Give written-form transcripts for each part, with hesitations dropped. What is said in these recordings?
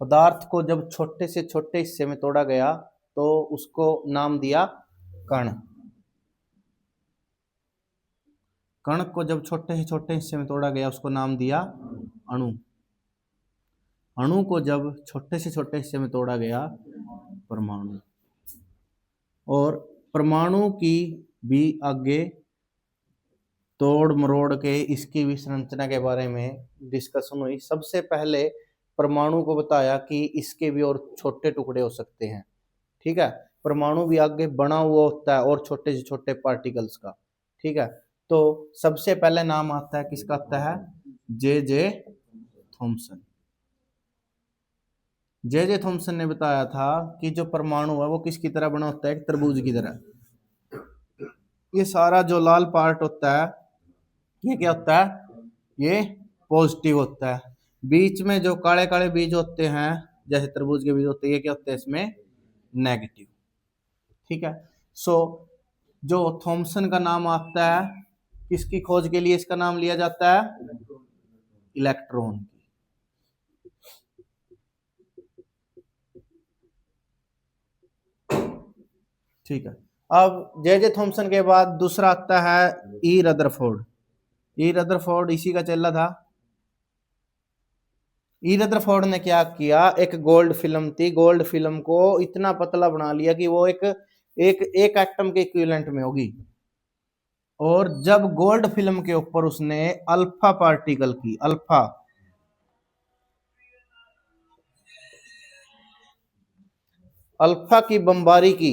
पदार्थ को जब छोटे से छोटे हिस्से में तोड़ा गया तो उसको नाम दिया कण। कण को जब छोटे से छोटे हिस्से में तोड़ा गया उसको नाम दिया अणु। अणु को जब छोटे से छोटे हिस्से में तोड़ा गया परमाणु। और परमाणु की भी आगे तोड़ मरोड़ के इसकी भी संरचना के बारे में डिस्कशन हुई। सबसे पहले परमाणु को बताया कि इसके भी और छोटे टुकड़े हो सकते हैं, ठीक है। परमाणु भी आगे बना हुआ होता है और छोटे से छोटे पार्टिकल्स का, ठीक है। तो सबसे पहले नाम आता है किसका, आता है जे थॉमसन। जे थॉमसन ने बताया था कि जो परमाणु है वो किसकी तरह बना होता है, एक तरबूज की तरह। ये सारा जो लाल पार्ट होता है ये क्या होता है, ये पॉजिटिव होता है। बीच में जो काले काले बीज होते हैं जैसे तरबूज के बीज होते हैं, ये क्या होते हैं इसमें, नेगेटिव, ठीक है। सो जो थॉमसन का नाम आता है किसकी खोज के लिए इसका नाम लिया जाता है, इलेक्ट्रॉन की। ठीक है। अब जे थॉमसन के बाद दूसरा आता है ई रदरफोर्ड। ई रदरफोर्ड इसी का चेला था। ई रदरफोर्ड ने क्या किया, एक गोल्ड फिल्म थी, गोल्ड फिल्म को इतना पतला बना लिया कि वो एक एटम के इक्विवेलेंट में होगी। और जब गोल्ड फिल्म के ऊपर उसने अल्फा पार्टिकल की, अल्फा की बमबारी की,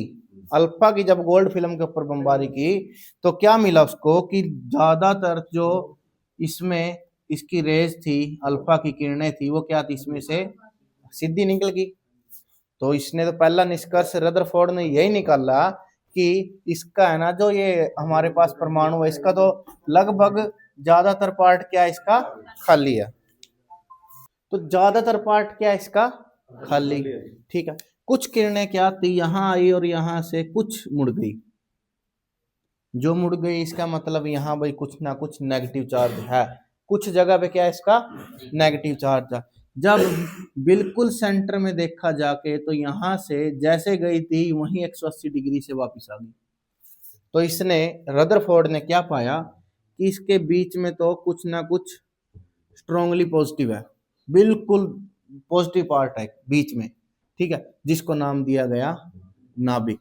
अल्फा की जब गोल्ड फिल्म के ऊपर बमबारी की तो क्या मिला उसको कि ज्यादातर जो इसमें इसकी रेज थी, अल्फा की किरणें थी, वो क्या थी, इसमें से सीधी निकल गई। तो इसने तो पहला निष्कर्ष रदरफोर्ड ने यही निकाला कि इसका है ना, जो ये हमारे पास परमाणु है इसका तो लगभग ज्यादातर पार्ट क्या है इसका, खाली है। तो ज्यादातर पार्ट क्या है इसका, खाली, ठीक है। कुछ किरणें क्या थी, यहां आई और यहां से कुछ मुड़ गई। जो मुड़ गई इसका मतलब यहां भाई कुछ ना कुछ नेगेटिव चार्ज है, कुछ जगह पे क्या है इसका नेगेटिव चार्ज है। जब बिल्कुल सेंटर में देखा जाके तो यहां से जैसे गई थी वहीं 180 डिग्री से वापस आ गई। तो इसने रदरफोर्ड ने क्या पाया कि इसके बीच में तो कुछ ना कुछ स्ट्रांगली पॉजिटिव है, बिल्कुल पॉजिटिव पार्ट है बीच में, ठीक है, जिसको नाम दिया गया नाभिक।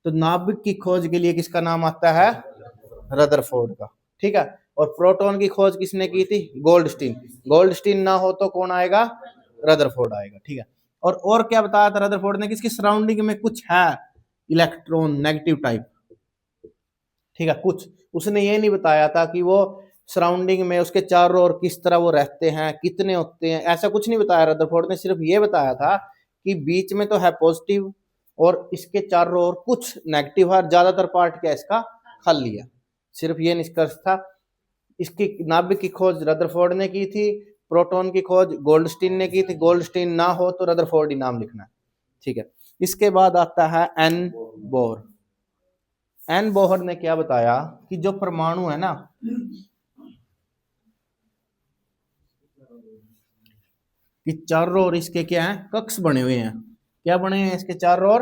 तो नाभिक की खोज के लिए किसका नाम आता है, रदरफोर्ड का, ठीक है। और प्रोटॉन की खोज किसने की थी, गोल्डस्टीन। गोल्डस्टीन ना हो तो कौन आएगा, रदरफोर्ड आएगा, ठीक है। और क्या बताया था रदरफोर्ड ने, किसकी सराउंडिंग में कुछ है इलेक्ट्रॉन नेगेटिव टाइप, ठीक है। कुछ उसने ये नहीं बताया था कि वो सराउंडिंग में उसके चारों ओर किस तरह वो रहते हैं, कितने होते हैं, ऐसा कुछ नहीं बताया रदरफोर्ड ने। सिर्फ ये बताया था कि बीच में तो है पॉजिटिव और इसके चारों ओर कुछ नेगेटिव है, ज्यादातर पार्ट क्या इसका खाली है। सिर्फ ये निष्कर्ष था। इसकी नाभिक की खोज रदरफोर्ड ने की थी, प्रोटॉन की खोज गोल्डस्टीन ने की थी। गोल्डस्टीन ना हो तो रदरफोर्ड ही नाम लिखना है, ठीक है। इसके बाद आता है एन बोर। एन बोहर ने क्या बताया कि जो परमाणु है ना, कि चारों ओर इसके क्या है, कक्ष बने हुए हैं। क्या बने हुए हैं इसके चारों ओर,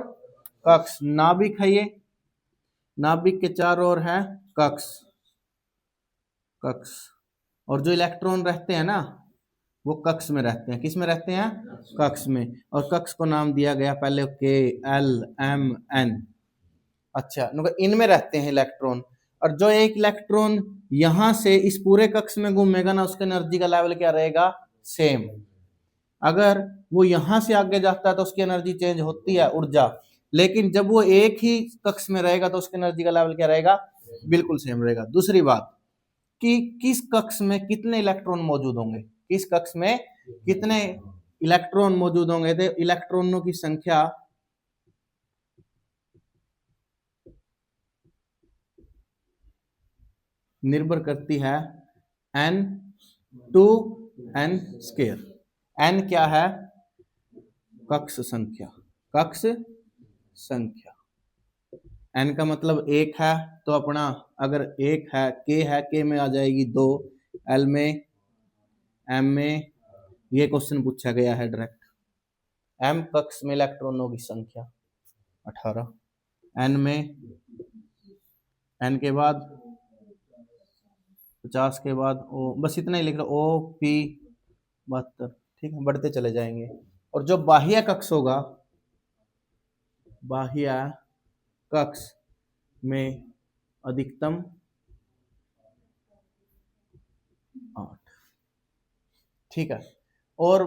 कक्ष। नाभिक है ये, नाभिक के चारों ओर है कक्ष, कक्ष। और जो इलेक्ट्रॉन रहते हैं ना वो कक्ष में रहते हैं, किस में रहते हैं, कक्ष में। और कक्ष को नाम दिया गया पहले के एल एम एन। अच्छा, इनमें रहते हैं इलेक्ट्रॉन। और जो एक इलेक्ट्रॉन यहां से इस पूरे कक्ष में घूमेगा ना, उसका एनर्जी का लेवल क्या रहेगा, सेम। अगर वो यहां से आगे जाता है तो उसकी एनर्जी चेंज होती है, ऊर्जा। लेकिन जब वो एक ही कक्ष में रहेगा तो उसकी एनर्जी का लेवल क्या रहेगा, बिल्कुल सेम रहेगा। दूसरी बात कि किस कक्ष में कितने इलेक्ट्रॉन मौजूद होंगे, किस कक्ष में कितने इलेक्ट्रॉन मौजूद होंगे, तो इलेक्ट्रॉनों की संख्या निर्भर करती है n to n square. n क्या है, कक्ष संख्या, कक्ष संख्या। n का मतलब एक है, तो अपना अगर एक है, k में आ जाएगी 2, l में, m में, ये क्वेश्चन पूछा गया है डायरेक्ट, m कक्ष में इलेक्ट्रॉनों की संख्या 18, n में n के बाद 50 के बाद o, बस इतना ही लिख रहा O P 72, ठीक है, बढ़ते चले जाएंगे। और जो बाह्य कक्ष होगा, बाह्य कक्ष में अधिकतम 8, ठीक है। और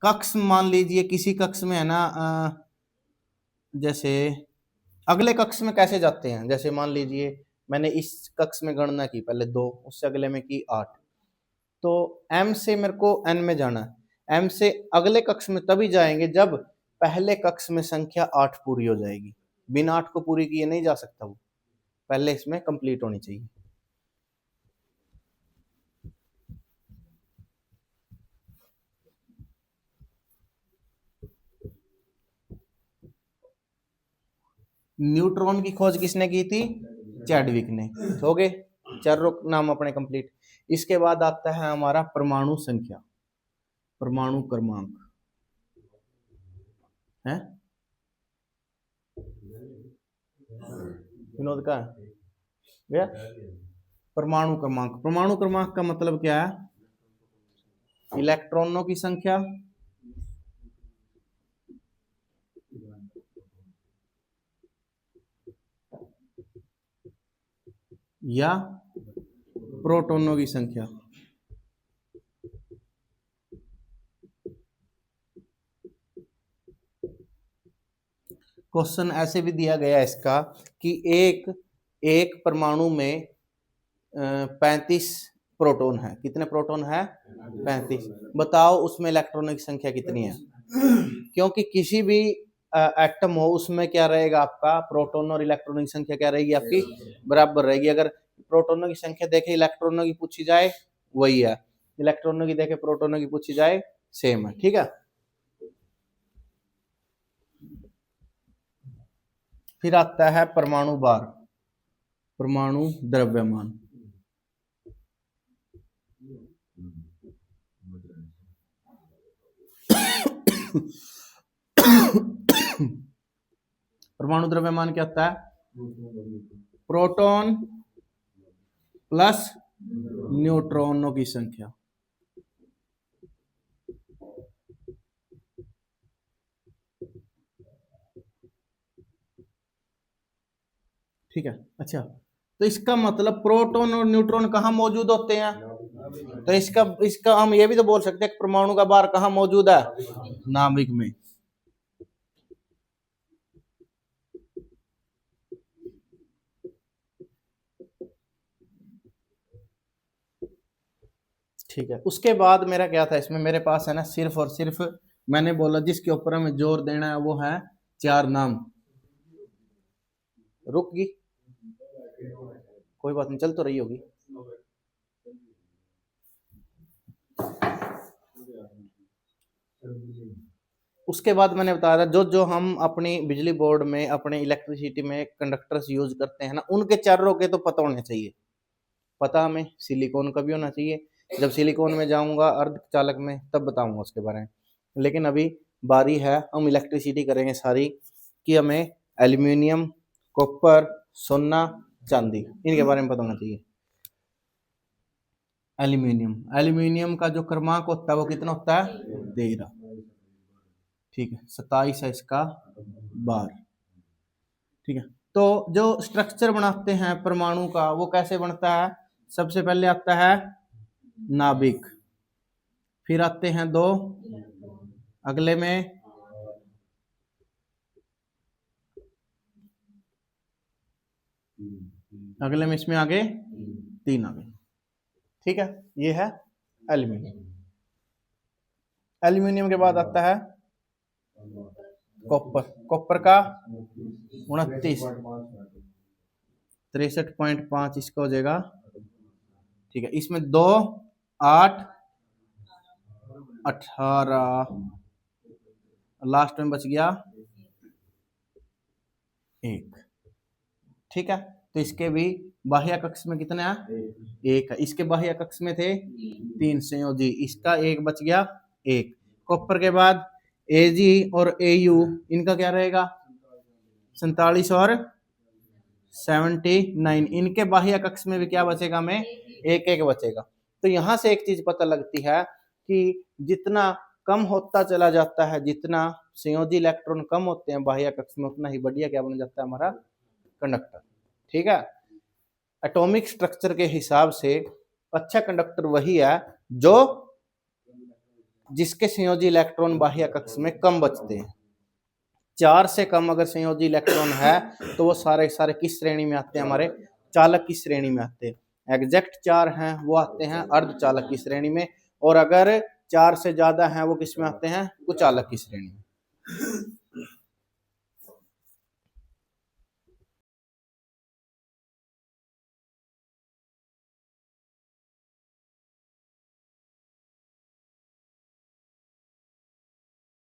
कक्ष मान लीजिए किसी कक्ष में है ना, जैसे अगले कक्ष में कैसे जाते हैं, जैसे मान लीजिए मैंने इस कक्ष में गणना की पहले 2, उससे अगले में की 8, तो m से मेरे को n में जाना है। m से अगले कक्ष में तभी जाएंगे जब पहले कक्ष में संख्या 8 पूरी हो जाएगी। बिना 8 को पूरी किए नहीं जा सकता, वो पहले इसमें कंप्लीट होनी चाहिए। न्यूट्रॉन की खोज किसने की थी? चैडविक ने। हो गए 4 नाम अपने कंप्लीट। इसके बाद आता है हमारा परमाणु संख्या, परमाणु क्रमांक है विनोद का है परमाणु क्रमांक। परमाणु क्रमांक का मतलब क्या है? इलेक्ट्रॉनों की संख्या या प्रोटॉनों की संख्या। क्वेश्चन ऐसे भी दिया गया इसका कि एक परमाणु में 35 प्रोटॉन है। कितने प्रोटॉन है? 35। बताओ उसमें इलेक्ट्रॉनों की संख्या कितनी है? क्योंकि किसी भी एटम हो उसमें क्या रहेगा आपका, प्रोटॉन और इलेक्ट्रॉनों की संख्या क्या रहेगी आपकी? बराबर रहेगी। अगर प्रोटॉनों की संख्या देखे इलेक्ट्रॉनों की पूछी जाए वही है, इलेक्ट्रॉनों की देखे प्रोटॉनों की पूछी जाए सेम है, ठीक है। फिर आता है परमाणु भार, परमाणु द्रव्यमान। परमाणु द्रव्यमान क्या होता है? प्रोटॉन प्लस न्यूट्रॉनों की संख्या। ठीक है। अच्छा, तो इसका मतलब प्रोटॉन और न्यूट्रॉन कहाँ मौजूद होते हैं? तो इसका हम ये भी तो बोल सकते हैं परमाणु का भार कहाँ मौजूद है? नाभिक में। ठीक है। उसके बाद मेरा क्या था इसमें, मेरे पास है ना सिर्फ और सिर्फ मैंने बोला जिसके ऊपर हमें जोर देना है वो है 4 नाम। रुक गई, कोई बात नहीं, चल तो रही होगी। उसके बाद मैंने बताया था जो जो हम अपनी बिजली बोर्ड में अपने इलेक्ट्रिसिटी में कंडक्टर्स यूज करते हैं ना, उनके चारों के तो पता होने चाहिए। पता हमें सिलिकॉन का भी होना चाहिए, जब सिलिकॉन में जाऊंगा अर्धचालक में तब बताऊंगा उसके बारे में। लेकिन अभी बारी है हम इलेक्ट्रिसिटी करेंगे सारी, कि हमें एल्यूमिनियम, कॉपर, सोना, चांदी, इनके बारे में पता होना चाहिए। एल्यूमिनियम का जो क्रमांक होता है वो कितना होता है? 13। ठीक है, 27 है इसका बार। ठीक है। तो जो स्ट्रक्चर बनाते हैं परमाणु का वो कैसे बनता है? सबसे पहले आता है नाभिक, फिर आते हैं 2, अगले में इसमें आगे 3 आ गए। ठीक है, ये है एल्यूमिनियम। एल्यूमिनियम के बाद आता है कॉपर। कॉपर का 29, 63.5 इसका हो जाएगा। ठीक है, इसमें 2, 8, 18, लास्ट में बच गया 1। ठीक है, तो इसके भी बाह्य कक्ष में कितने हैं? 1 है। इसके बाह्य कक्ष में थे 3 संयोजी, इसका 1 बच गया 1। कॉपर के बाद एजी और एयू इनका क्या रहेगा 47 और 79। इनके बाह्य कक्ष में भी क्या बचेगा हमें एक एक बचेगा। तो यहां से एक चीज पता लगती है कि जितना कम होता चला जाता है, जितना संयोजी इलेक्ट्रॉन कम होते हैं बाह्य कक्ष में, उतना ही बढ़िया क्या बन जाता है हमारा कंडक्टर। ठीक है, एटॉमिक स्ट्रक्चर के हिसाब से अच्छा कंडक्टर वही है जो जिसके संयोजी इलेक्ट्रॉन बाह्य कक्ष में कम बचते हैं। 4 से कम अगर संयोजी इलेक्ट्रॉन है तो वो सारे सारे किस श्रेणी में आते हैं, हमारे चालक की श्रेणी में आते हैं। एग्जैक्ट 4 हैं वो आते हैं अर्धचालक की श्रेणी में, और अगर 4 से ज्यादा हैं वो किस में आते हैं, कुचालक की श्रेणी में।